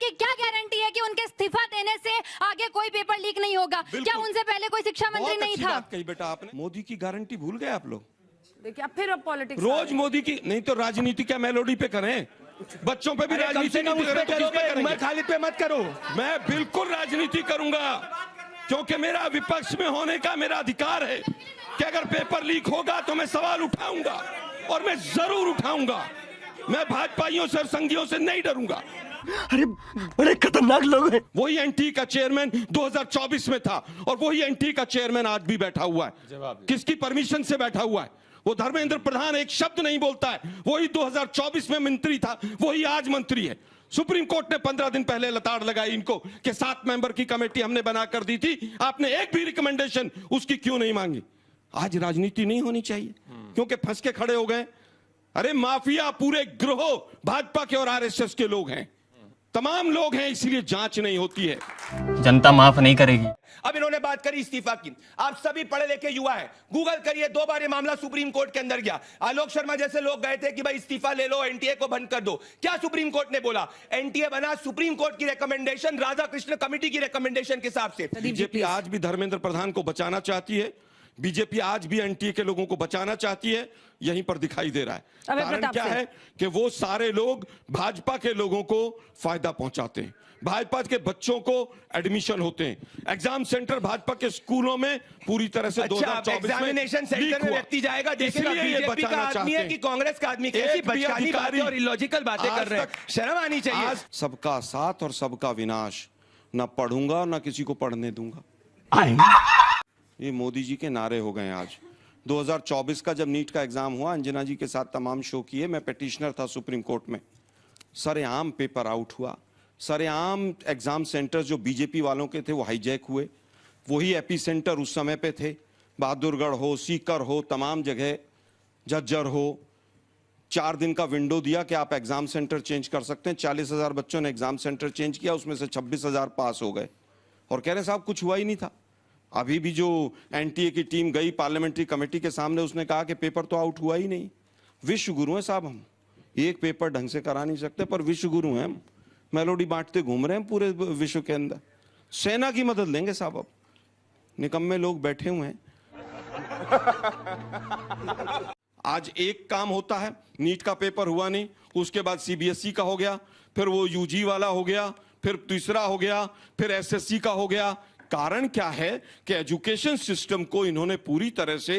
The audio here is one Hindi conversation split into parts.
की क्या गारंटी है कि उनके इस्तीफा देने से आगे कोई पेपर लीक नहीं होगा? क्या उनसे पहले कोई शिक्षा मंत्री नहीं था? कही बेटा आपने, मोदी की गारंटी भूल गए आप लोग। देखिए अब फिर पॉलिटिक्स रोज मोदी की नहीं तो राजनीति क्या मेलोडी पे करें, बच्चों पे भी राजनीति उमर खालिद पे मत करो। मैं बिल्कुल राजनीति करूंगा क्योंकि मेरा विपक्ष में होने का मेरा अधिकार है कि अगर पेपर लीक होगा तो मैं सवाल उठाऊंगा और मैं जरूर उठाऊंगा। मैं भाजपाइयों से और संघियों से नहीं डरूंगा। अरे बड़े खतरनाक लोग हैं। वही एनटी का चेयरमैन 2024 में था और वही एनटी का चेयरमैन आज भी बैठा हुआ है। किसकी परमिशन से बैठा हुआ है? वो धर्मेंद्र प्रधान एक शब्द नहीं बोलता है। वही 2024 में मंत्री था, वही आज मंत्री है। सुप्रीम कोर्ट ने 15 दिन पहले लताड़ लगाई इनको कि 7 मेंबर की कमेटी हमने बनाकर दी थी, आपने एक भी रिकमेंडेशन उसकी क्यों नहीं मांगी? आज राजनीति नहीं होनी चाहिए क्योंकि फंस के खड़े हो गए। अरे माफिया पूरे गिरोह भाजपा के और आरएसएस के लोग हैं, तमाम लोग हैं, इसलिए जांच नहीं होती है। जनता माफ नहीं करेगी। अब इन्होंने बात करी इस्तीफा की। आप सभी पढ़े लिखे युवा हैं, गूगल करिए, 2 बार ये मामला सुप्रीम कोर्ट के अंदर गया। आलोक शर्मा जैसे लोग गए थे कि भाई इस्तीफा ले लो, एनटीए को बंद कर दो। क्या सुप्रीम कोर्ट ने बोला? एनटीए बना सुप्रीम कोर्ट की रिकमेंडेशन, राधा कृष्ण कमेटी की रिकमेंडेशन के हिसाब से। बीजेपी आज भी धर्मेंद्र प्रधान को बचाना चाहती है, बीजेपी आज भी एनटीए के लोगों को बचाना चाहती है। यहीं पर दिखाई दे रहा है। कारण क्या है कि वो सारे लोग भाजपा के लोगों को फायदा पहुंचाते हैं। भाजपा के बच्चों को एडमिशन होते हैं। एग्जाम सेंटर भाजपा के स्कूलों में पूरी तरह से 2024 एग्जामिनेशन सेंटर में व्यक्ति जाएगा, देखेगा बीजेपी का आदमी है कि कांग्रेस का आदमी। कैसी बचकानी बातें और इलॉजिकल बातें कर रहे हैं, शर्म आनी चाहिए। सबका साथ और सबका विनाश, ना पढ़ूंगा ना किसी को पढ़ने दूंगा, ये मोदी जी के नारे हो गए आज। 2024 का जब नीट का एग्जाम हुआ, अंजना जी के साथ तमाम शो किए, मैं पिटिशनर था सुप्रीम कोर्ट में। सरेआम पेपर आउट हुआ, सरेआम एग्जाम सेंटर जो बीजेपी वालों के थे वो हाईजैक हुए। वही एपी सेंटर उस समय पे थे, बहादुरगढ़ हो, सीकर हो, तमाम जगह, झज्जर हो। 4 दिन का विंडो दिया कि आप एग्जाम सेंटर चेंज कर सकते हैं। 40,000 बच्चों ने एग्जाम सेंटर चेंज किया, उसमें से 26,000 पास हो गए और कह रहे साहब कुछ हुआ ही नहीं था। अभी भी जो एनटीए की टीम गई पार्लियामेंट्री कमेटी के सामने, उसने कहा कि पेपर तो आउट हुआ ही नहीं। विश्व गुरु हैं साहब हम, एक पेपर ढंग से करा नहीं सकते पर विश्व गुरु हैं हम। मेलोडी बांटते घूम रहे हैं पूरे विश्व के अंदर। सेना की मदद लेंगे साहब, अब निकम्मे लोग बैठे हुए हैं। आज एक काम होता है, नीट का पेपर हुआ नहीं, उसके बाद सीबीएसई का हो गया, फिर वो यूजी वाला हो गया, फिर तीसरा हो गया, फिर एसएससी का हो गया। कारण क्या है कि एजुकेशन सिस्टम को इन्होंने पूरी तरह से,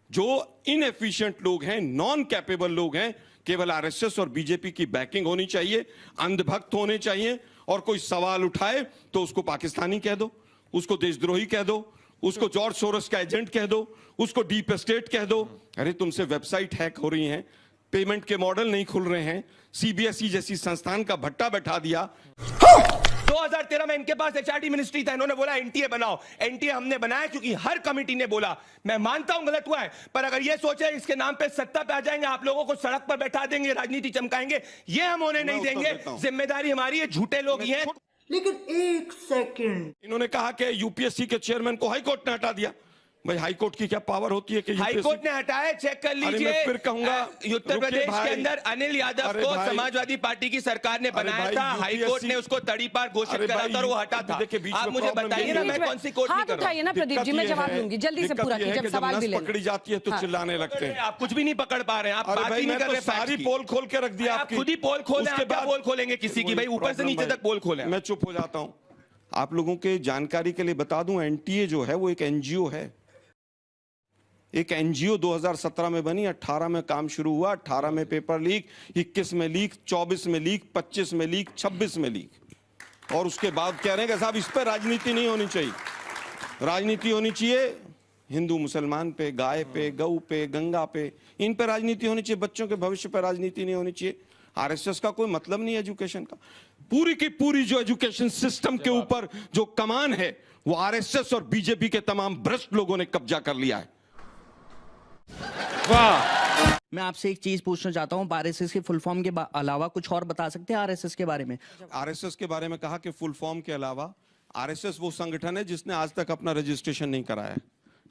जो इनएफिशिएंट लोग हैं, नॉन कैपेबल लोग हैं, केवल आरएसएस और बीजेपी की बैकिंग होनी चाहिए, अंधभक्त होने चाहिए, और कोई सवाल उठाए तो उसको पाकिस्तानी कह दो, उसको देशद्रोही कह दो, उसको जॉर्ज सोरोस का एजेंट कह दो, उसको डीप स्टेट कह दो। अरे तुमसे वेबसाइट हैक हो रही हैं, पेमेंट के मॉडल नहीं खुल रहे हैं, सीबीएसई जैसी संस्थान का भट्टा बैठा दिया। 2013 में इनके पास एचआरडी मिनिस्ट्री था, इन्होंने बोला एनटीए बनाओ। एनटीए हमने बनाया क्योंकि हर कमेटी ने बोला। मैं मानता हूं गलत हुआ है, पर अगर ये सोचे इसके नाम पे सत्ता पे आ जाएंगे, आप लोगों को सड़क पर बैठा देंगे, राजनीति चमकाएंगे, ये हम होने नहीं देंगे। जिम्मेदारी हमारी है, झूठे लोग ये हैं। लेकिन एक सेकंड, इन्होंने कहा कि यूपीएससी के चेयरमैन को हाईकोर्ट ने हटा दिया। भाई हाईकोर्ट की क्या पावर होती है कि हाईकोर्ट ने हटाया? चेक कर लीजिए। फिर कहूंगा उत्तर प्रदेश के अंदर अनिल यादव को समाजवादी पार्टी की सरकार ने बनाया था, हाईकोर्ट ने उसको तड़ीपार घोषित करा था और वो हटा था। आप मुझे बताइए ना, मैं कौन सी कोर्ट नहीं कर रहा हूं। ना प्रदीप जी, मैं जवाब दूंगी, जल्दी से पूरा कीजिए, जब सवाल भी पकड़ी जाती है तो चिल्लाने लगते हैं। आप कुछ भी नहीं पकड़ पा रहे हैं, आप बात ही नहीं कर रहे। सारी पोल खोल के रख दिया, आप खुद ही पोल खोले, आप क्या पोल खोलेंगे किसी की? भाई ऊपर से नीचे तक पोल खोले। मैं चुप हो जाता हूं। आप लोगों के जानकारी के लिए बता दूं, एनटीए जो है वो एक एनजीओ है। एक एनजीओ 2017 में बनी, 18 में काम शुरू हुआ, 18 में पेपर लीक, 21 में लीक, 24 में लीक, 25 में लीक, 26 में लीक। और उसके बाद कह रहे हैं कि साहब इस पर राजनीति नहीं होनी चाहिए। राजनीति होनी चाहिए हिंदू मुसलमान पे, गाय पे, गऊ पे, गंगा पे, इन पे राजनीति होनी चाहिए, बच्चों के भविष्य पे राजनीति नहीं होनी चाहिए। आरएसएस का कोई मतलब नहीं है एजुकेशन का। पूरी की पूरी जो एजुकेशन सिस्टम के ऊपर जो कमान है वो आरएसएस और बीजेपी के तमाम भ्रष्ट लोगों ने कब्जा कर लिया है। वाह! मैं आपसे एक चीज पूछना चाहता हूँ, आरएसएस के फुल फॉर्म के अलावा कुछ और बता सकते हैं आरएसएस के बारे में? आरएसएस के बारे में कहा कि फुल फॉर्म के अलावा आरएसएस वो संगठन है जिसने आज तक अपना रजिस्ट्रेशन नहीं कराया है।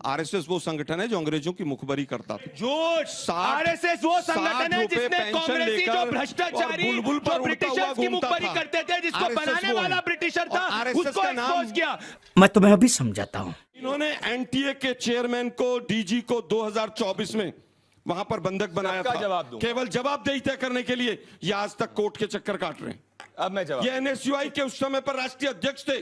आरएसएस वो संगठन है जो अंग्रेजों की मुखबरी करता था। झूठ। 60 आरएसएस वो संगठन है रुपए जिसने पेंशन कांग्रेसी जो लेकर भ्रष्टाचारी और बुलबुल पर जो उड़ता ब्रिटिशर्स हुआ की घूमता मुखबरी था। करते थे, जिसको RSS बनाने वो वाला है। ब्रिटिशर और था, RSS उसको का नाम- एक्सपोज किया। मैं तुम्हें अभी समझाता हूँ। इन्होंने एनटीए के चेयरमैन को, डीजी को 2024 में वहां पर बंधक बनाया सबका था, जवाब दूंगा। केवल जवाबदेही तय करने के लिए। ये आज तक कोर्ट के चक्कर काट रहे हैं। अब मैं जवाब ये एनएसयूआई के उस समय पर राष्ट्रीय अध्यक्ष थे।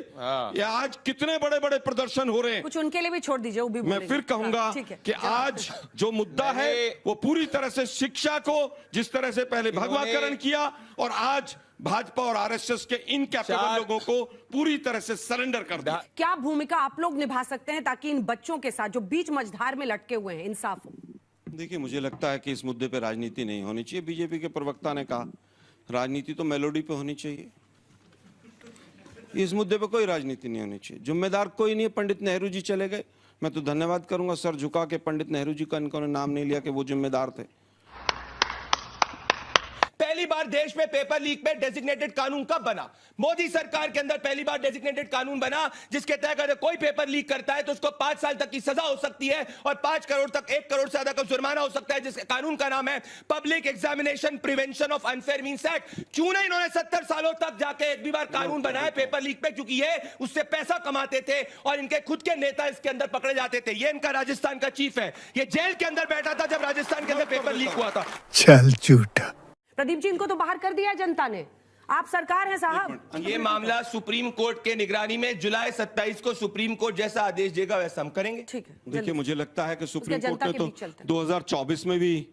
ये आज कितने बड़े बड़े प्रदर्शन हो रहे हैं। कुछ उनके लिए भी छोड़ दीजिए, वो भी मैं बोलेंगे। फिर कहूंगा हाँ, ठीक है। कि आज जो मुद्दा है वो पूरी तरह से शिक्षा को, जिस तरह से पहले भगवाकरण किया और आज भाजपा और आरएसएस के इन कैपेबल लोगों को पूरी तरह से सरेंडर कर दिया। क्या भूमिका आप लोग निभा सकते हैं ताकि इन बच्चों के साथ जो बीच मझधार में लटके हुए हैं इंसाफ हो? देखिए, मुझे लगता है कि इस मुद्दे पे राजनीति नहीं होनी चाहिए। बीजेपी के प्रवक्ता ने कहा राजनीति तो मेलोडी पे होनी चाहिए। इस मुद्दे पे कोई राजनीति नहीं होनी चाहिए। जिम्मेदार कोई नहीं है। पंडित नेहरू जी चले गए, मैं तो धन्यवाद करूंगा सर झुका के पंडित नेहरू जी का इनको नाम नहीं लिया कि वो जिम्मेदार थे। पहली बार देश में पेपर लीक में डेजिग्नेटेड कानून कब बना? मोदी सरकार के अंदर पहली बार डेजिग्नेटेड कानून बना, जिसके तहत अगर कोई पेपर लीक करता है तो उसको 5 साल तक की सजा हो सकती है और 5 करोड़ तक 1 करोड़ से ज्यादा का जुर्माना हो सकता है, जिसके कानून का नाम है public examination prevention of unfair means act. क्यों नहीं इन्होंने 70 सालों तक जाके एक भी बार कानून बनाया पेपर लीक पे? क्योंकि ये उससे पैसा कमाते थे और इनके खुद के नेता इसके अंदर पकड़े जाते थे। ये इनका राजस्थान का चीफ है, ये जेल के अंदर बैठा था जब राजस्थान के अंदर पेपर लीक हुआ था। चल झूठा। प्रदीप जी, इनको तो बाहर कर दिया जनता ने। आप सरकार है साहब। ये मामला सुप्रीम कोर्ट के निगरानी में जुलाई 27 को सुप्रीम कोर्ट जैसा आदेश देगा वैसा हम करेंगे। ठीक है। देखिए, मुझे लगता है कि सुप्रीम उसके कोर्ट ने जनता के तो बीच चलते हैं। 2024 में भी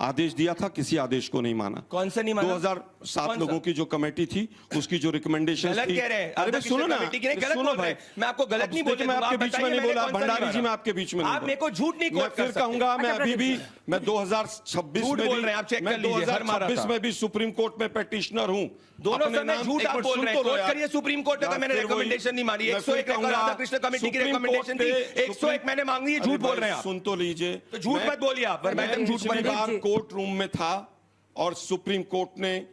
आदेश दिया था, किसी आदेश को नहीं माना। कौन सा नहीं माना? 2007 कौन सा? लोगों की जो कमेटी थी, उसकी जो रिकमेंडेशन गलत थी। कह रहे हैं। अरे भाई सुनो ना, कमेटी की नहीं, गलत सुनो बोल रहे भाई, हैं। मैं आपको गलत नहीं बोल मैं आपके बीच में नहीं बोला। भंडारी जी, मैं आपके बीच में नहीं आप बोला। मेरे को झूठ नहीं मैं कोट कर फिर सकते। कहूंगा, मैं अच्छा, अभी भी प्रदीप मैं 2026 झूठ में बोल भी रहे हैं, आप चेक मैं कर लीजिए, हर मारा 2026 था। में भी सुप्रीम कोर्ट में पेटिशनर हूं। दोनों अपने समय नाम- झूठ एक आप मिनट बोल सुन रहे तो हैं। लो कोर्ट यार। करिए सुप्रीम कोर्ट का, मैंने फिर वही- रिकमेंडेशन नहीं मानी। मैं 101 फिर राधा कृष्ण कमेटी की सुप्रीम रिकमेंडेशन कोर्ट थी, ने- 101 मैंने मांगी है। झूठ अरे बोल भाई, रहे हैं आप। सुन तो लीजिए। तो झूठ मत बोलिए आप, वरना मैं एकदम झूठ पिछली बोल बार कोर्ट रूम में था और सुप्रीम कोर्ट ने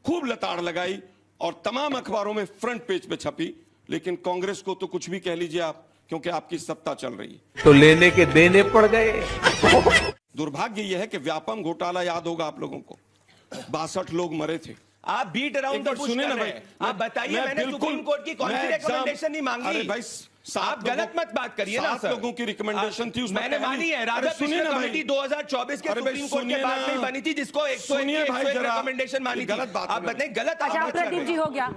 खूब लताड़ लगाई और तमाम अखबारों में फ्रंट पेज पे छपी। लेकिन कांग्रेस को तो कुछ भी कह लीजिए आप, क्योंकि आपकी सत्ता चल रही है। तो लेने के देने पड़ गए। दुर्भाग्य यह है कि व्यापम घोटाला याद होगा आप लोगों को। 62 लोग मरे थे। आप बीट अराउंड द बुश सुनिए कर ना रहे भाई, हैं। आप बताइए, मैं मैंने बिल्कुल- सुप्रीम कोर्ट की कौन सी मैं एग्जाम- रिकमेंडेशन नहीं मांगी? अरे भाई, आप गलत मत बात करिए ना 7 सर। लोगों की रिकमेंडेशन थी, उसमें मैंने पहली- मानी है। अरे राधा सुनिए कृष्ण ना भाई। कमेटी 2024 के अरे भाई, सुप्रीम कोर्ट के सुनिए बाद में ना। बनी थी, जिसको 101 सुनिए भाई की जरा। रिकमेंडेशन मानी ये थी। गलत बात आप है। बताइए, गलत अच्छा, आप प्रदीप जी, हो गया।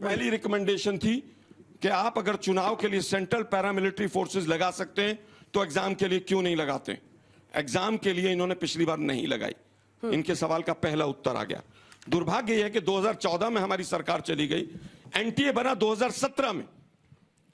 पहली रिकमेंडेशन थी कि आप अगर चुनाव के लिए सेंट्रल पैरामिलिट्री फोर्सेस लगा सकते हैं तो एग्जाम के लिए क्यों नहीं लगाते? एग्जाम के लिए इन्होंने पिछली बार नहीं लगाई। इनके सवाल का पहला उत्तर आ गया। दुर्भाग्य यह है कि 2014 में हमारी सरकार चली गई, एनटीए बना 2017 में।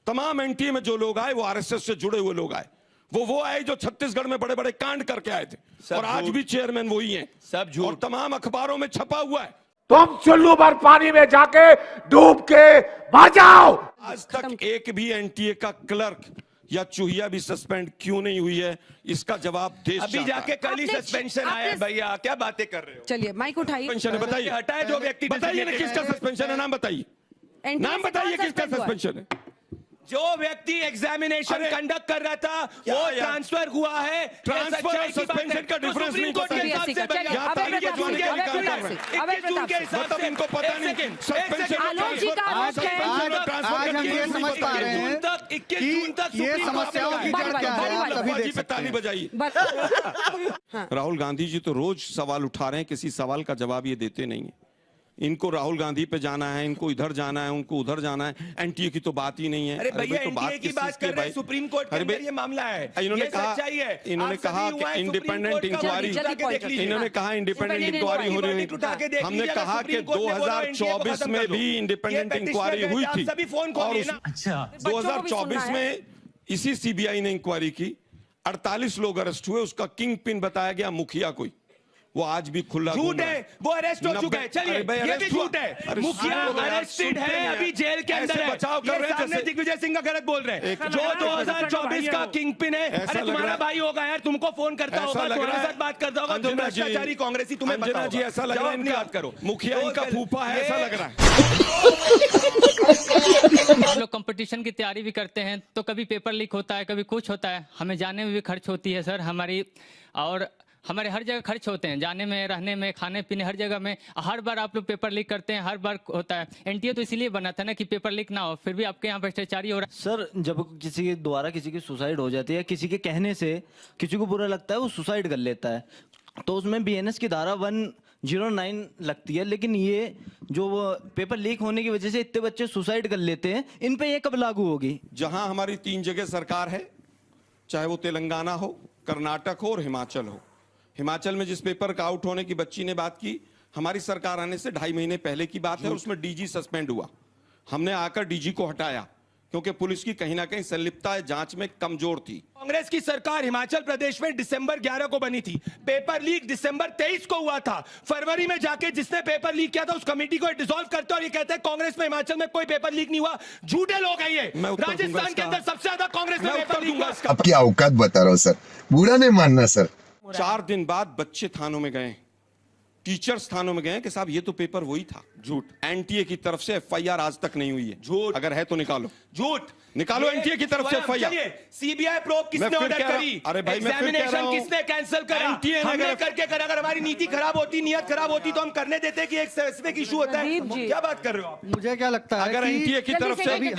तमाम एनटीए में जो लोग आए वो आरएसएस से जुड़े हुए लोग आए। वो आए जो छत्तीसगढ़ में बड़े बड़े कांड करके आए थे और आज भी चेयरमैन वही हैं। सब झूठ। और तमाम अखबारों में छपा हुआ है। तुम चुल्लू भर पानी में जाके डूब के बचाओ। आज तक एक भी एनटीए का क्लर्क या चूहिया भी सस्पेंड क्यों नहीं हुई है? इसका जवाब देश अभी चाहता जाके है। कल ही आपने- सस्पेंशन आया है आपने- भैया, क्या बातें कर रहे हो? चलिए, माइक उठाइए। सस्पेंशन है, बताइए। हटाए जो व्यक्ति बताइए ना किसका सस्पेंशन है, नाम बताइए। NTA नाम से बताइए कौन किसका suspend हुआ है? सस्पेंशन है। जो व्यक्ति एग्जामिनेशन अरे, कंडक्ट कर रहा था क्या वो यार? ट्रांसफर हुआ है। ट्रांसफर और सस्पेंशन का डिफरेंस नहीं पता है। CBSE का, चलिए, अभय प्रताप सिंह, अभय प्रताप सिंह, अभय प्रताप सिंह। मतलब इनको पता नहीं सस्पेंशन आलोक जी का आरोप है। आज हम ये समझ पा रहे हैं कि ये समस्याओं की जड़ क्या है, आप सभी देख सकते ताली हैं। बजाइए। राहुल गांधी जी तो रोज सवाल उठा रहे हैं, किसी सवाल का जवाब ये देते नहीं है। इनको राहुल गांधी पे जाना है, इनको इधर जाना है, उनको उधर जाना है। एनटीए की तो बात ही नहीं है। अरे भैया, तो एनटीए की किस बात चीज़ कर रहे भाई? हैं, सुप्रीम कोर्ट के अरे अंदर भाई, ये मामला है। इन्होंने ये कहा सच्चाई है। इन्होंने आप कहा सभी हुआ है, कि सुप्रीम इंडिपेंडेंट कोर्ट का इंक्वायरी, जल्दी उठा के देख लीजिए। इन्होंने कहा इंडिपेंडेंट Independent इंक्वायरी हो रही उठा के देख है। हमने लीजिए, कहा कि सुप्रीम कोर्ट ने बोला, एनटीए को 2024 खत्म में कर दो। भी इंडिपेंडेंट ये इंक्वायरी petitioner हुई है, थी आप सभी फोन और खोलिए ना। अच्छा, बच्चों को भी सुनना 2024 है। में इसी सीबीआई ने इंक्वायरी की, 48 लोग अरेस्ट हुए। उसका किंग पिन बताया गया मुखिया कोई, वो आज भी खुला झूठ घूम रहा है, वो अरेस्ट हो चुके हैं। चलिए, अरे भाई, ये भी arrest हुआ। झूठ है। अरे मुखिया सुनो यार, अरेस्टेड सुनते है, हैं अभी जेल के अंदर ऐसे है। बचाव कर ये रहे हैं सामने जैसे- दिग्विजय सिंह का गलत बोल रहे हैं। एक- जो 2024 का किंग पिन है, ऐसा अरे लग तुम्हारा रहा है। भाई होगा यार, तुमको फोन करता ऐसा होगा, लग तुम्हारे रहा है। साथ बात करता होगा, तुम अंजना जी- भ्रष्टाचारी कांग्रेसी, तुम्हें पता अंजना होगा। जी, ऐसा लग रहा है जाओ अपनी इनका बात करो। मुखिया तो इनका गल- फूफा है, ऐसा ये- लग रहा है। कंपटीशन की तैयारी भी करते हैं तो कभी पेपर लीक होता है, कभी कुछ होता है, हमें जाने में भी खर्च होती है सर हमारी, और हमारे हर जगह खर्च होते हैं, जाने में, रहने में, खाने पीने, हर जगह में। हर बार आप लोग पेपर लीक करते हैं, हर बार होता है। एनटीए तो इसीलिए बना था ना कि पेपर लीक ना हो, फिर भी आपके यहाँ भ्रष्टाचारी हो रहा है। सर जब किसी के द्वारा किसी की सुसाइड हो जाती है, किसी के कहने से किसी को बुरा लगता है, वो सुसाइड कर लेता है, तो उसमें बीएनएस की धारा 109 लगती है। लेकिन ये जो पेपर लीक होने की वजह से इतने बच्चे सुसाइड कर लेते हैं, इन पे ये कब लागू होगी? जहां हमारी 3 जगह सरकार है, चाहे वो तेलंगाना हो, कर्नाटक हो और हिमाचल हो। हिमाचल में जिस पेपर का आउट होने की बच्ची ने बात की, हमारी सरकार आने से 2.5 महीने पहले की बात है, और उसमें डीजी सस्पेंड हुआ। हमने आकर डीजी को हटाया क्योंकि पुलिस की कहीं ना कहीं संलिप्तता जांच में कमजोर थी। कांग्रेस की सरकार हिमाचल प्रदेश में दिसंबर 11 को बनी थी, पेपर लीक दिसंबर 23 को हुआ था। फरवरी में जाके जिसने पेपर लीक किया था उस कमेटी को डिसॉल्व करते और ये कहते हैं कांग्रेस में हिमाचल में कोई पेपर लीक नहीं हुआ। झूठे लोग हैं ये। राजस्थान के अंदर सबसे ज्यादा कांग्रेस में पेपर लीक हुआ। आपकी औकात बता रहा हूँ सर, बुरा नहीं मानना सर। 4 दिन बाद बच्चे थानों में गए, टीचर्स थानों में गए कि साहब ये तो पेपर वही था। झूठ। एनटीए की तरफ से एफआईआर आज तक नहीं हुई है। झूठ। अगर है तो निकालो। झूठ। निकालो एनटीए की तरफ से एफआईआर। सीबीआई प्रोब किसने ऑर्डर करी? अरे भाई मैं फिर कह रहा हूं, किसने कैंसिल करा? हमने करके करा। अगर हमारी नीति खराब होती, नियत खराब होती तो हम करने देते कि एक स्पेसिफिक इशू होता है। क्या बात कर रहे हो आप? मुझे क्या लगता है अगर एनटीए की तरफ से अभी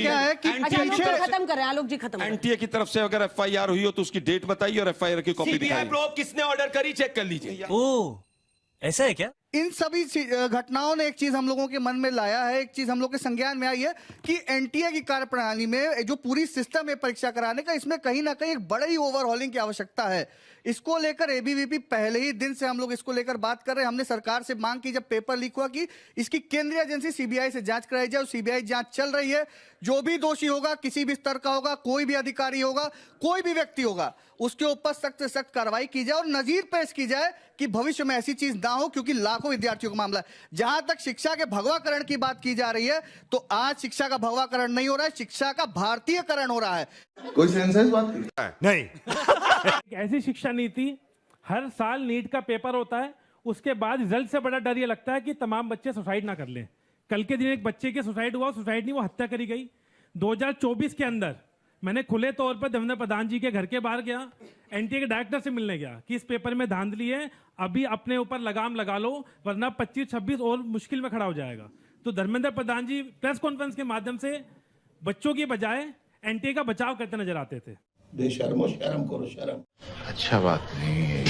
क्या है कि खत्म करें आलोक जी, खत्म करें। एनटीए की तरफ से अगर एफआईआर हुई हो तो उसकी डेट बताइए और एफआईआर की कॉपी सीबीआई दिखाइए। प्रोब किसने ऑर्डर करी, चेक कर लीजिए। ओह, ऐसा है क्या? इन सभी घटनाओं ने एक चीज हम लोगों के मन में लाया है, एक चीज हम लोग के संज्ञान में आई है कि एनटीए की कार्यप्रणाली में जो पूरी सिस्टम है परीक्षा कराने का, इसमें कहीं ना कहीं एक बड़ी ओवरहॉलिंग की आवश्यकता है। इसको लेकर एबीवीपी पहले ही दिन से हम लोग इसको लेकर बात कर रहे हैं। हमने सरकार से मांग की जब पेपर लीक हुआ कि इसकी केंद्रीय एजेंसी सीबीआई से जांच कराई जाए। सीबीआई जांच चल रही है। जो भी दोषी होगा, किसी भी स्तर का होगा, कोई भी अधिकारी होगा, कोई भी व्यक्ति होगा, उसके ऊपर सख्त से सख्त कार्रवाई की जाए और नजीर पेश की जाए कि भविष्य में ऐसी चीज ना हो, क्योंकि लाखों विद्यार्थियों का मामला है। जहां तक शिक्षा के भगवाकरण की बात की जा रही है, तो आज शिक्षा का भगवाकरण नहीं हो रहा है, शिक्षा का भारतीयकरण हो रहा है। कोई सेंस है इस बात की? नहीं। ऐसी शिक्षा नीति, हर साल नीट का पेपर होता है, उसके बाद रिजल्ट से बड़ा डर ये लगता है कि तमाम बच्चे सुसाइड ना कर लें। कल के दिन एक बच्चे के सुसाइड हुआ, सुसाइड नहीं, वो हत्या करी गई। 2024 के अंदर मैंने खुले तौर पर देवेंद्र प्रधान जी के घर के बाहर गया, एनटीए के डायरेक्टर से मिलने गया कि इस पेपर में धांधली है, अभी अपने ऊपर लगाम लगा लो वरना 25-26 और मुश्किल में खड़ा हो जाएगा। तो धर्मेंद्र प्रधान जी प्रेस कॉन्फ्रेंस के माध्यम से बच्चों की बजाय एनटीए का बचाव करते नजर आते थे। बेशर्मो शर्म करो शर्म। अच्छा बात नहीं है।